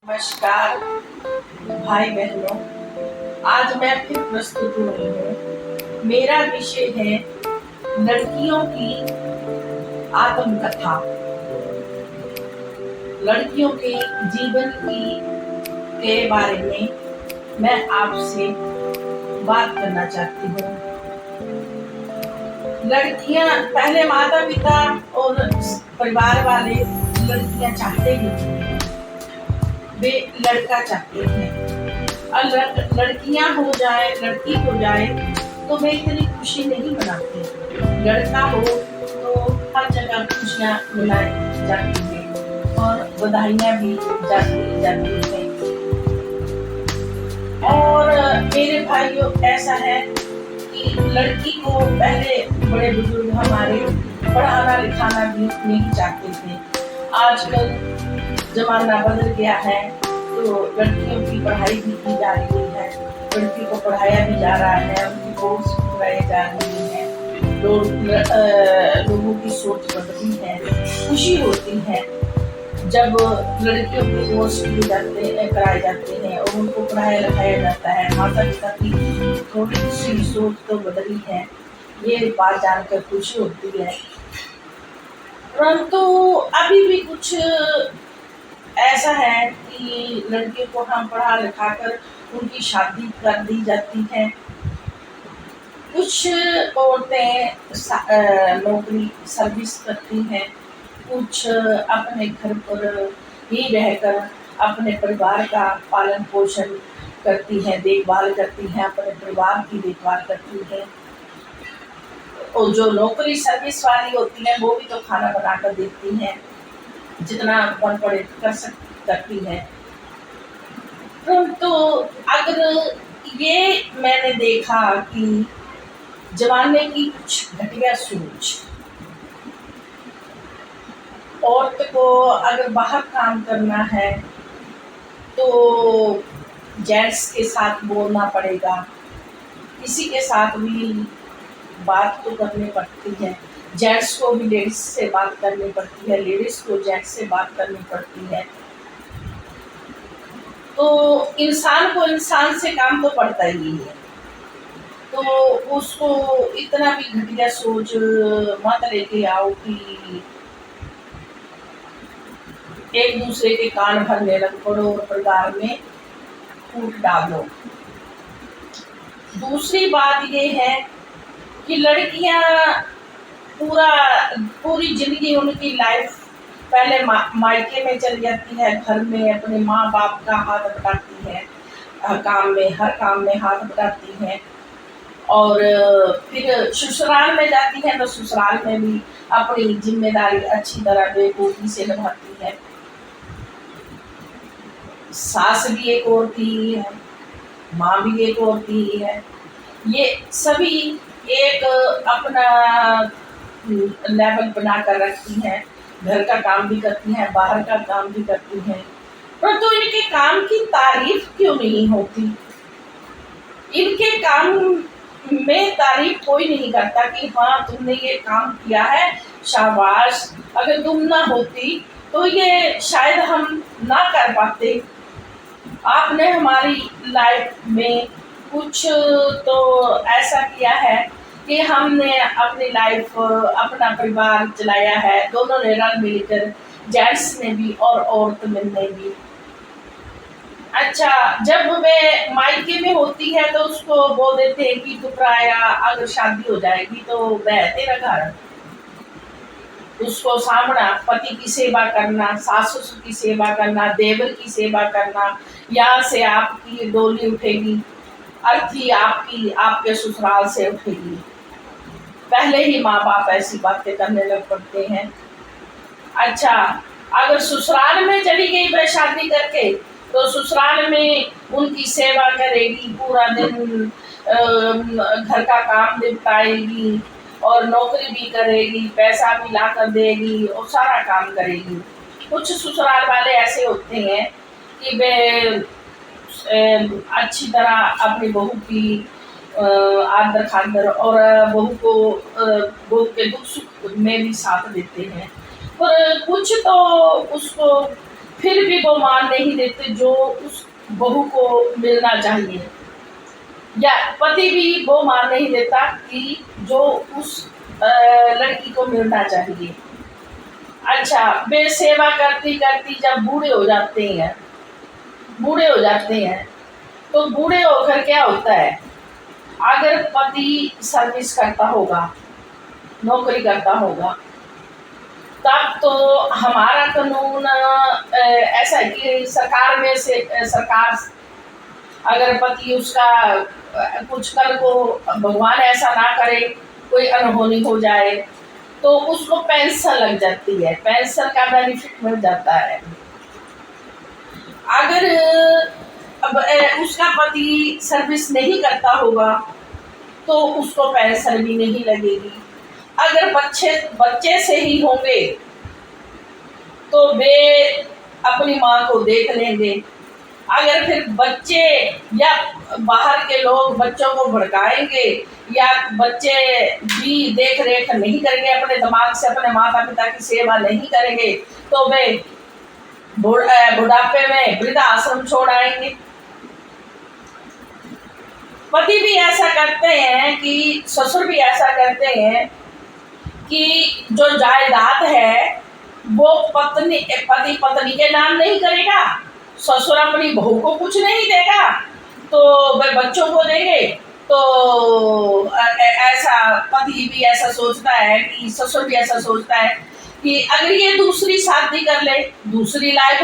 नमस्कार भाई बहनों, आज मैं फिर प्रस्तुत हुई हूँ। मेरा विषय है लड़कियों की आत्मकथा। लड़कियों के जीवन की के बारे में मैं आपसे बात करना चाहती हूँ। लड़कियां पहले माता पिता और परिवार वाले लड़कियां चाहते ही थे, वे लड़का चाहते हैं। और लड़कियां हो जाए, लड़की हो जाए तो वे इतनी खुशी नहीं मनाते। लड़का हो तो हर जगह खुशियां मनाई जाती है और बधाइयां भी जाती जाती है। और मेरे भाइयों, ऐसा है कि लड़की को पहले बड़े बुजुर्ग हमारे पढ़ाना लिखाना भी नहीं चाहते थे। आजकल जमाना बदल गया है तो लड़कियों की पढ़ाई भी की जा रही है, लड़की को पढ़ाया भी जा रहा है, उनकी कोर्स कराई जा रही है। लोगों की सोच बदली है। खुशी होती है जब लड़कियों के कोर्स कराए जाते हैं और उनको पढ़ाया लिखाया जाता है। माता पिता की थोड़ी सी सोच तो बदली है, ये बात जानकर खुशी होती है। परंतु अभी भी कुछ ऐसा है कि लड़के को हम पढ़ा लिखा कर उनकी शादी कर दी जाती है। कुछ औरतें नौकरी सर्विस करती हैं, कुछ अपने घर पर ही रहकर अपने परिवार का पालन पोषण करती हैं, देखभाल करती हैं, अपने परिवार की देखभाल करती हैं। और जो नौकरी सर्विस वाली होती हैं वो भी तो खाना बनाकर देती हैं, जितना बन पड़े करती है। तो अगर ये मैंने देखा कि जमाने की कुछ घटिया सोच, औरत को अगर बाहर काम करना है तो जेंट्स के साथ बोलना पड़ेगा, किसी के साथ भी बात तो करनी पड़ती है। जेंट्स को भी लेडीज से बात करनी पड़ती है, लेडीज को जेंट्स से बात करनी पड़ती है। तो इंसान को इंसान से काम तो पड़ता ही है। तो उसको इतना भी घटिया सोच मत लेके आओ कि एक दूसरे के कान भरने लग पड़ो और परिवार में फूट डालो। दूसरी बात ये है कि लड़कियां पूरी जिंदगी उनकी लाइफ पहले मायके में चली जाती है, घर में अपने माँ बाप का हाथ बटाती है, हर काम में हाथ बटाती है। और फिर ससुराल में जाती है तो ससुराल में भी अपनी जिम्मेदारी अच्छी तरह बेखूबी से निभाती है। सास भी एक औरत ही है, माँ भी एक औरत ही है। ये सभी एक अपना लेवल बना कर रखती हैं, घर का काम भी करती हैं, बाहर का काम भी करती हैं। परंतु इनके काम की तारीफ क्यों नहीं होती? इनके काम में तारीफ कोई नहीं करता कि हाँ तुमने ये काम किया है, शाबाश। अगर तुम ना होती तो ये शायद हम ना कर पाते। आपने हमारी लाइफ में कुछ तो ऐसा किया है कि हमने अपनी लाइफ, अपना परिवार चलाया है, दोनों ने रल मिलकर, जेंट्स ने भी और औरत ने भी। अच्छा, जब वे मायके में होती है तो उसको बोल देते हैं कि तू पराया, अगर शादी हो जाएगी तो वह तेरा घर। उसको सामना, पति की सेवा करना, सास ससुर की सेवा करना, देवर की सेवा करना, यहाँ से आपकी डोली उठेगी, अर्थी आपकी आपके ससुराल से उठेगी। पहले ही माँ बाप ऐसी बातें करने लग पड़ते हैं। अच्छा, अगर ससुराल में चली गई वह शादी करके तो ससुराल में उनकी सेवा करेगी, पूरा दिन घर का काम निपटाएगी और नौकरी भी करेगी, पैसा भी ला कर देगी और सारा काम करेगी। कुछ ससुराल वाले ऐसे होते हैं कि वे अच्छी तरह अपनी बहू की आदर खादर और बहू के दुख सुख में भी साथ देते हैं। पर कुछ तो उसको फिर भी वो मान नहीं देते जो उस बहू को मिलना चाहिए, या पति भी वो मान नहीं देता कि जो उस लड़की को मिलना चाहिए। अच्छा, वे सेवा करती करती जब बूढ़े हो जाते हैं तो बूढ़े होकर क्या होता है, अगर पति सर्विस करता होगा, नौकरी करता होगा, तब तो हमारा कानून ऐसा है कि सरकार अगर पति उसका कुछ कल को भगवान ऐसा ना करे कोई अनहोनी हो जाए तो उसको पेंशन लग जाती है, पेंशन का बेनिफिट मिल जाता है। अगर अब उसका पति सर्विस नहीं करता होगा तो उसको पेंशन भी नहीं लगेगी। अगर बच्चे से ही होंगे तो वे अपनी माँ को देख लेंगे। अगर फिर बच्चे या बाहर के लोग बच्चों को भड़काएंगे या बच्चे भी देख रेख नहीं करेंगे, अपने दिमाग से अपने माता पिता की सेवा नहीं करेंगे, तो वे बुढ़ापे में वृद्धाश्रम छोड़ आएंगे। पति भी ऐसा करते हैं कि ससुर भी ऐसा करते हैं कि जो जायदाद है वो पति पत्नी के नाम नहीं करेगा, ससुर अपनी बहू को कुछ नहीं देगा तो वे बच्चों को देंगे। तो ऐसा पति भी ऐसा सोचता है कि ससुर भी ऐसा सोचता है कि अगर ये दूसरी शादी कर ले, दूसरी लाइफ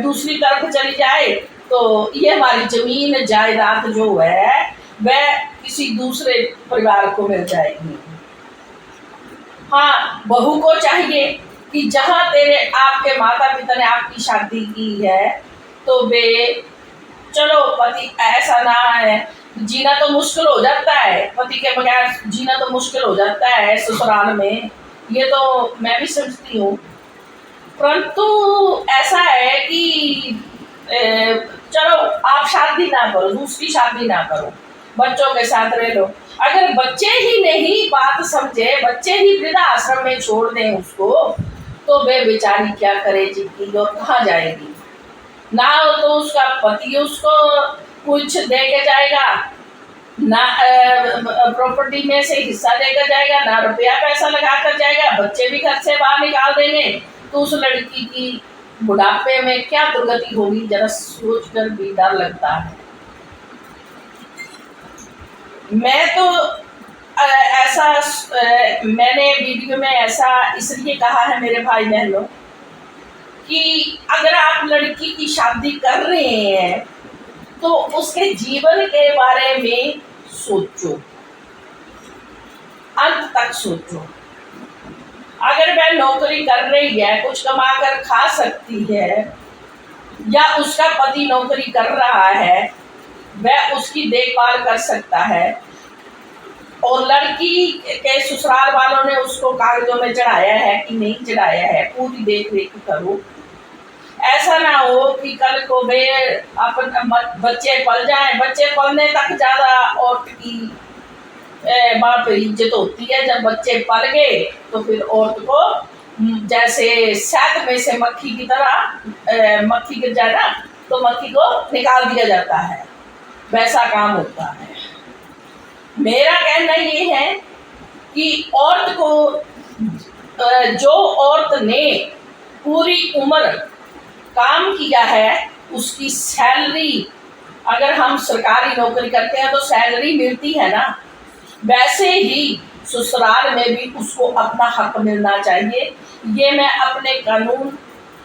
दूसरी तरफ चली जाए तो ये हमारी जमीन जायदाद जो है वह किसी दूसरे परिवार को मिल जाएगी। हाँ, बहू को चाहिए कि जहाँ आपके माता पिता ने आपकी शादी की है तो वे चलो, पति ऐसा ना है, जीना तो मुश्किल हो जाता है, पति के बगैर जीना तो मुश्किल हो जाता है ससुराल में, ये तो मैं भी समझती हूँ। परंतु ऐसा है कि चलो आप शादी ना करो, दूसरी शादी ना करो, बच्चों के साथ रह लो। अगर बच्चे ही नहीं बात समझे, बच्चे ही वृद्धाश्रम में छोड़ दें उसको, तो वे बेचारी क्या करेगी और कहाँ जाएगी। ना तो उसका पति उसको कुछ दे के जाएगा, ना प्रॉपर्टी में से हिस्सा देकर जाएगा, ना रुपया पैसा लगा कर जाएगा, बच्चे भी घर से बाहर निकाल देंगे, तो उस लड़की की बुढ़ापे में क्या दुर्गति होगी, जरा सोचकर भी डर लगता है। मैं तो ऐसा मैंने वीडियो में ऐसा इसलिए कहा है मेरे भाई बहनों कि अगर आप लड़की की शादी कर रहे हैं तो उसके जीवन के बारे में सोचो, अंत तक सोचो। अगर वह नौकरी कर रही है, कुछ कमा कर खा सकती है, या उसका पति नौकरी कर रहा है, वह उसकी देखभाल कर सकता है, और लड़की के ससुराल वालों ने उसको कागजों में चढ़ाया है कि नहीं चढ़ाया है, पूरी देख रेख करो। ऐसा ना हो कि कल को वे बच्चे पल जाएं, बच्चे पलने तक ज्यादा औरत की माँ पे इज्जत होती है। जब बच्चे पल गए तो फिर औरत को जैसे शहद में से मक्खी की तरह मक्खी गिर जाए ना तो मक्खी को निकाल दिया जाता है, वैसा काम होता है। मेरा कहना ये है कि औरत को जो औरत ने पूरी उम्र काम किया है उसकी सैलरी, अगर हम सरकारी नौकरी करते हैं तो सैलरी मिलती है ना, वैसे ही ससुराल में भी उसको अपना हक मिलना चाहिए। ये मैं अपने कानून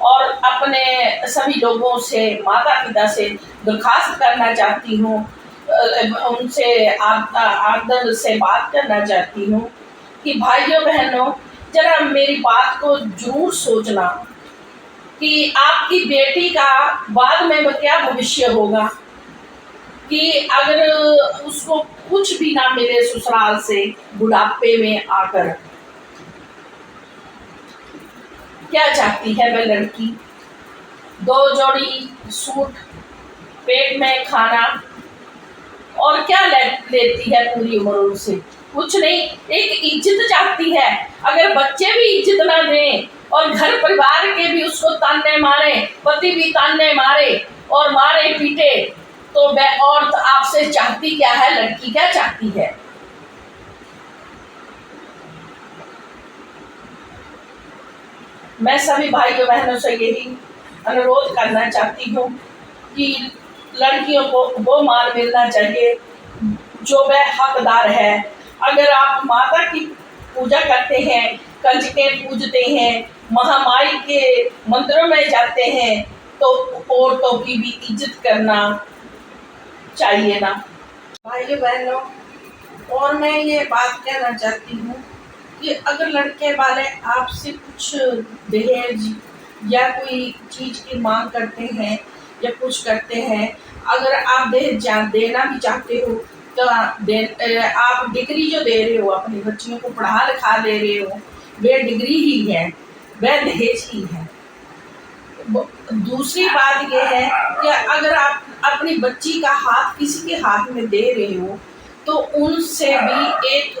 और अपने सभी लोगों से, माता पिता से दरखास्त करना चाहती हूँ, उनसे आदर से बात करना चाहती हूँ कि भाइयों बहनों, जरा मेरी बात को जरूर सोचना कि आपकी बेटी का बाद में क्या भविष्य होगा, कि अगर उसको कुछ भी ना मिले ससुराल से बुढ़ापे में आकर, क्या चाहती है वह लड़की? 2 जोड़ी सूट, पेट में खाना, और क्या लेती है पूरी उम्र उनसे? कुछ नहीं, एक इज्जत जाती है। अगर बच्चे भी इज्जत ना दें और घर परिवार के भी उसको ताने मारे, पति भी ताने मारे और मारे पीटे, तो वह औरत आपसे चाहती क्या है, लड़की क्या चाहती है? मैं सभी भाइयों बहनों से यही अनुरोध करना चाहती हूँ कि लड़कियों को वो मान मिलना चाहिए जो वह हकदार है। अगर आप माता की पूजा करते हैं, कंजकें पूजते हैं, महामाई के मंदिरों में जाते हैं, तो औरतों की भी इज्जत करना चाहिए ना। भाइयों बहनों, और मैं ये बात कहना चाहती हूँ कि अगर लड़के वाले आपसे कुछ दहेज या कोई चीज की मांग करते हैं या कुछ करते हैं, अगर आप दहेज देना भी चाहते हो तो आप डिग्री जो दे रहे हो, अपनी बच्चियों को पढ़ा लिखा दे रहे हो, वह डिग्री ही है, वह दहेज ही है। दूसरी बात यह है कि अगर आप अपनी बच्ची का हाथ किसी के हाथ में दे रहे हो तो उनसे भी एक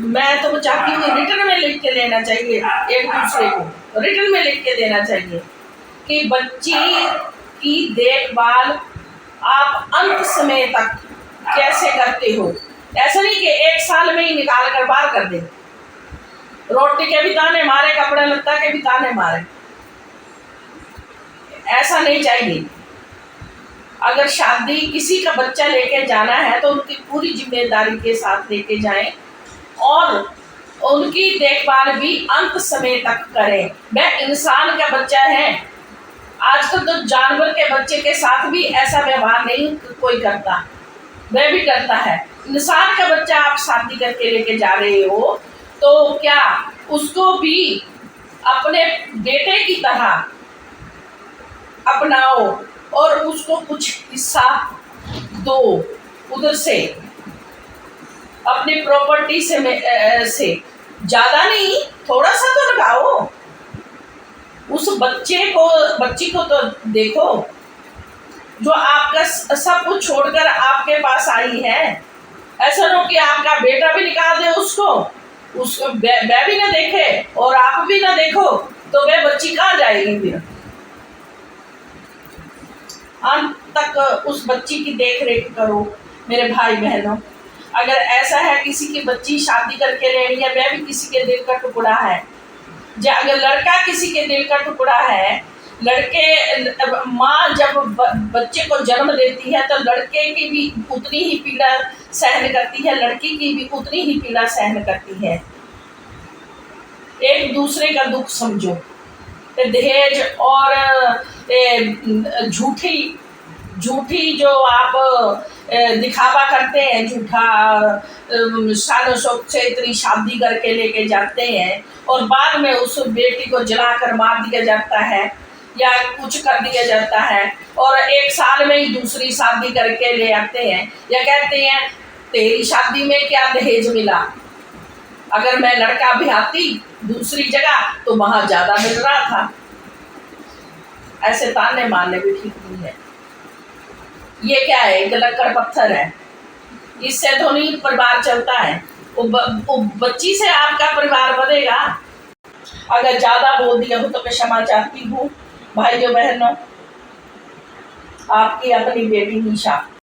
मैं तो चाहती हूँ रिटर्न में लिख के देना चाहिए, एक दूसरे को रिटर्न में लिख के देना चाहिए कि बच्ची की देखभाल आप अंत समय तक कैसे करते हो। ऐसा नहीं कि एक साल में ही निकाल कर बाहर कर दे, रोटी के भी ताने मारे, कपड़े लत्ता के भी ताने मारे, ऐसा नहीं चाहिए। अगर शादी किसी का बच्चा लेके जाना है तो उनकी पूरी जिम्मेदारी के साथ लेके जाएं और उनकी देखभाल भी अंत समय तक करें। वह इंसान का बच्चा है। आजकल तो जानवर के बच्चे के साथ भी ऐसा व्यवहार नहीं कोई करता, वह भी करता है। इंसान का बच्चा आप शादी करके लेके जा रहे हो तो क्या उसको भी अपने बेटे की तरह अपनाओ और उसको कुछ हिस्सा दो, उधर से अपनी प्रॉपर्टी से ज्यादा नहीं, थोड़ा सा तो लगाओ। उस बच्ची को तो देखो जो आपका सब कुछ छोड़कर आपके पास आई है। ऐसा ना कि आपका बेटा भी निकाल दे उसको वह भी ना देखे और आप भी ना देखो, तो वह बच्ची कहाँ जाएगी फिर? अंत तक उस बच्ची की देख रेख करो मेरे भाई बहनों। अगर ऐसा है किसी की बच्ची शादी करके ले रही है, वह भी किसी के दिल का टुकड़ा है। अगर लड़का किसी के दिल का टुकड़ा है, माँ जब बच्चे को जन्म देती है तो लड़के की भी उतनी ही पीड़ा सहन करती है, लड़की की भी उतनी ही पीड़ा सहन करती है। एक दूसरे का दुख समझो। दहेज और झूठी जो आप दिखावा करते हैं, झूठा शान शौक से इतनी शादी करके लेके जाते हैं और बाद में उस बेटी को जलाकर मार दिया जाता है या कुछ कर दिया जाता है और एक साल में ही दूसरी शादी करके ले आते हैं या कहते हैं तेरी शादी में क्या दहेज मिला, अगर मैं लड़का भी आती दूसरी जगह तो वहां ज्यादा मिल रहा था। ऐसे ताने मारने भी ठीक नहीं है। ये क्या है, लक्कड़ पत्थर है, इससे तो नहीं परिवार चलता है। वो बच्ची से आपका परिवार बढ़ेगा। अगर ज्यादा बोल दिया हो तो मैं क्षमा चाहती हूँ। भाइयों बहनों, आपकी अपनी बेटी निशा।